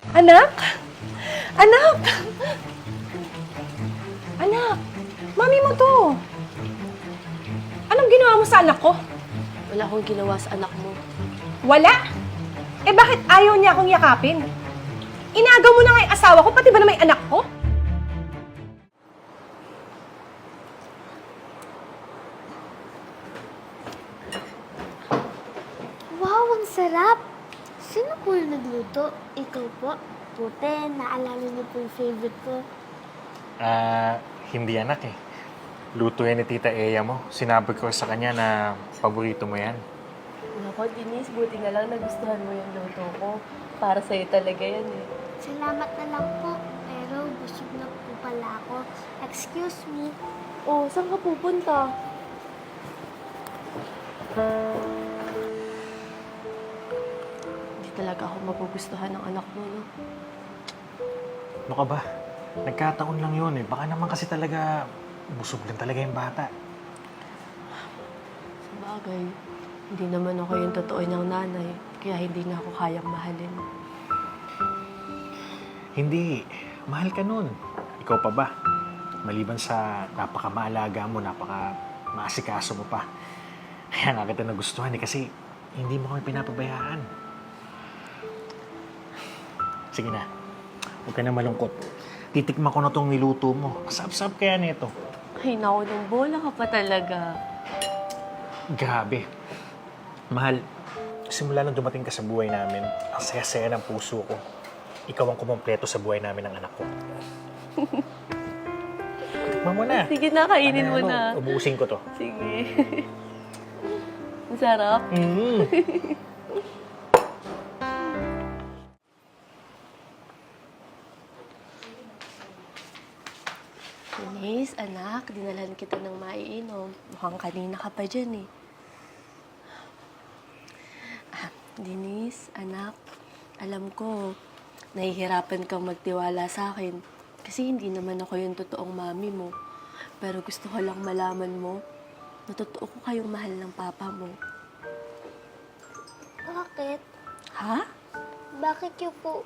Anak? Anak! Anak! Mami mo to! Anong ginawa mo sa anak ko? Wala akong ginawa sa anak mo. Wala? Eh bakit ayaw niya akong yakapin? Inagaw mo na nga yung asawa ko, pati ba na may anak ko? Wow, ang sarap! Sino po yung nagluto? Ikaw po? Puti, naalala niyo po yung favorite ko. Hindi anak eh. Luto yan ni Tita Eya mo. Sinabi ko sa kanya na paborito mo yan. Nako, Denise, buti na lang nagustuhan mo yung luto ko. Para sa'yo talaga yan eh. Salamat na lang po, pero busog na po pala ako. Excuse me. Oh, saan ka pupunta? Hindi talaga ako mapugustuhan ng anak mo, no? Ano ka ba? Nagkataon lang yun eh. Baka naman kasi talaga busog lang talaga yung bata. Sa bagay, hindi naman ako yung totoo niyang nanay. Kaya hindi na ako kayang mahalin. Hindi. Mahal ka nun. Ikaw pa ba? Maliban sa napaka-maalaga mo, napaka-maasikaso mo pa. Kaya nga kita nagustuhan eh kasi hindi mo kami pinapabayaan. Sige na. Huwag ka na malungkot. Titikman ko na tong niluto mo. Masarap-sarap kaya nito. Ay, naku, nung bola ka pa talaga. Grabe. Mahal, simula nung dumating ka sa buhay namin, ang saya-saya ng puso ko. Ikaw ang kumompleto sa buhay namin ng anak ko. Tikman mo na. Sige na, kainin mo na. Ubusin ko to. Sige. Ang sarap. Denise, anak, dinalhan kita ng maiinom. Mukhang kanina ka pa dyan eh. Denise, anak, alam ko, nahihirapan kang magtiwala sa akin. Kasi hindi naman ako yung totoong mami mo. Pero gusto ko lang malaman mo na totoo ko kayong mahal ng papa mo. Bakit? Ha? Bakit niyo po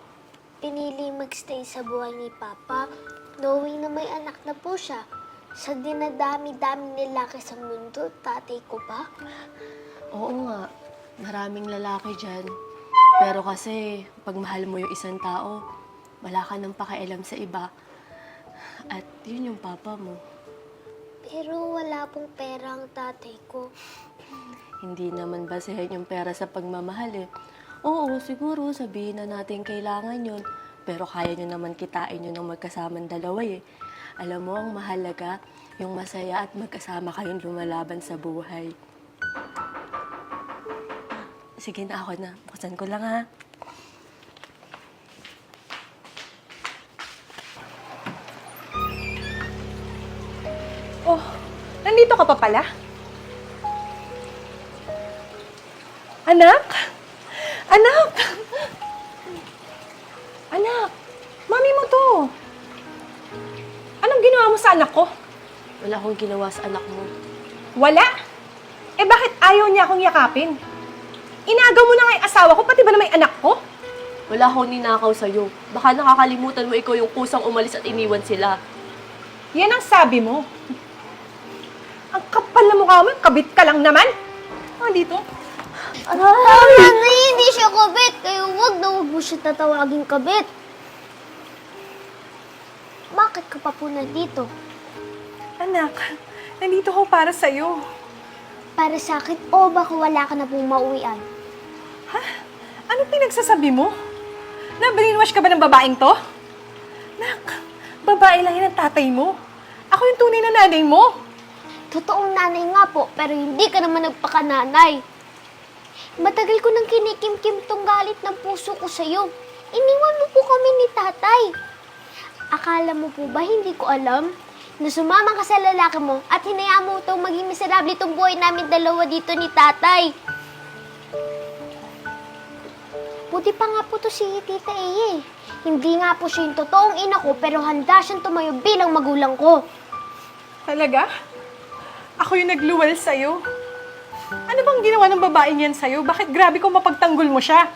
pinili magstay sa buhay ni Papa, knowing na may anak na po siya? Sa dinadami-dami nilaki sa mundo, tatay ko pa? Oo nga, maraming lalaki dyan. Pero kasi, pag mahal mo yung isang tao, wala ka nang pakialam sa iba. At yun yung papa mo. Pero wala pong pera ang tatay ko. Hindi naman basehan yung pera sa pagmamahal eh. Oo, siguro sabihin na natin kailangan yun. Pero kaya nyo naman kitain yun ng magkasamang dalawa eh. Alam mo, ang mahalaga, yung masaya at magkasama kayong lumalaban sa buhay. Sige na, ako na. Buksan ko lang ha. Oh, nandito ka pa pala? Anak? Anak! Anak! Mami mo to! Anong ginawa mo sa anak ko? Wala akong ginawa sa anak mo. Wala? Eh bakit ayaw niya akong yakapin? Inagaw mo na nga yung asawa ko, pati ba na may anak ko? Wala akong ninakaw sa'yo. Baka nakakalimutan mo ikaw yung kusang umalis at iniwan sila. Yan ang sabi mo. Ang kapal na mukha mo, kabit ka lang naman. Dito. Nanay, hindi siya kabit. Kayo wag na wag mo siya tatawagin kabit. Bakit ka pa po nandito? Anak, nandito ko para sa'yo. Para sa akin o baka wala ka na pong mauwian? Ha? Anong pinagsasabi mo? Na-brainwash ka ba ng babaeng to? Nak, babae lang yan ang tatay mo. Ako yung tunay na nanay mo. Totoong nanay nga po, pero hindi ka naman nagpakananay. Matagal ko nang kinikim-kim tong galit ng puso ko sa'yo. Iniwan mo po kami ni tatay. Akala mo po ba hindi ko alam na sumama ka sa lalaki mo at hinayaan mo itong maging miserable itong buhay namin dalawa dito ni tatay? Buti pa nga po to si Tita Eye. Hindi nga po siya yung totoong ina ko, pero handa siyang tumayo bilang magulang ko. Talaga? Ako yung nagluwal sa'yo. Ano bang ginawa ng babaeng yan sa'yo? Bakit grabe kung mapagtanggol mo siya?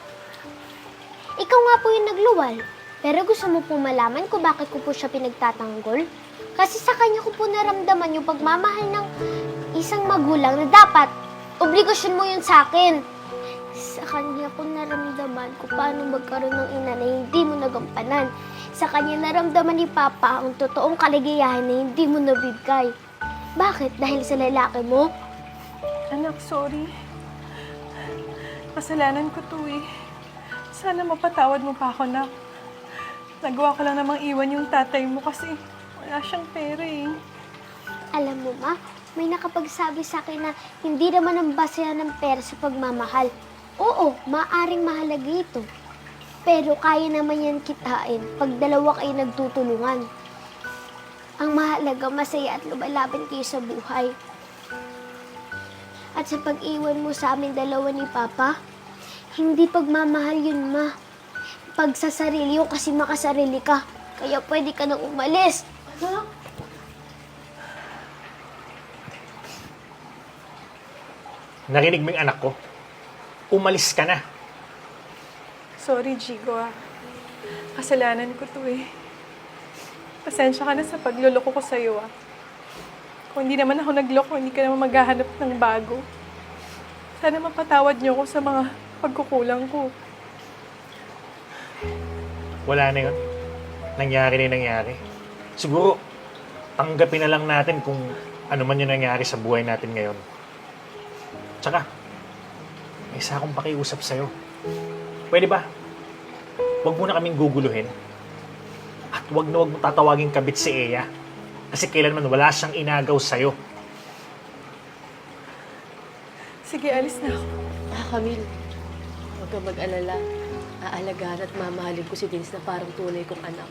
Ikaw nga po yung nagluwal. Pero gusto mo po malaman kung bakit ko po siya pinagtatanggol? Kasi sa kanya ko po naramdaman yung pagmamahal ng isang magulang na dapat obligasyon mo yun sa akin. Sa kanya ko naramdaman kung paano magkaroon ng ina na hindi mo nagampanan. Sa kanya naramdaman ni Papa ang totoong kaligayahan na hindi mo nabigay. Bakit? Dahil sa lalaki mo? Anak, sorry. Kasalanan ko to eh. Sana mapatawad mo pa ako, nak. Nagawa ko lang namang iwan yung tatay mo kasi wala siyang pera eh. Alam mo, Ma, may nakapagsabi sa akin na hindi naman ang basehan ng pera sa pagmamahal. Oo, maaring mahalaga ito. Pero kaya naman yan kitain pag dalawa kayo nagtutulungan. Ang mahalaga, masaya at lumalaban kayo sa buhay. At sa pag-iwan mo sa amin dalawa ni Papa, hindi pagmamahal yun, Ma. Pagsasarili yun kasi makasarili ka. Kaya pwede ka nang umalis. Narinig mo yung anak ko? Umalis ka na. Sorry, Jigo ah. Kasalanan ko to eh. Pasensya ka na sa pagluloko ko sa'yo ah. Kung hindi naman ako nagloko, hindi ka naman maghahanap ng bago. Sana mapatawad niyo ako sa mga pagkukulang ko. Wala na yun. Nangyari na yung nangyari. Siguro, tanggapin na lang natin kung ano man yung nangyari sa buhay natin ngayon. Tsaka, may isa akong pakiusap sa'yo. Pwede ba? Huwag mo na kaming guguluhin. At huwag na huwag mo tatawaging kabit si Eya. Kasi kailanman wala siyang inagaw sa'yo. Sige, alis na ako. Camille, huwag ka mag-alala. Aalagaan at mamahalin ko si Vince na parang tunay kong anak.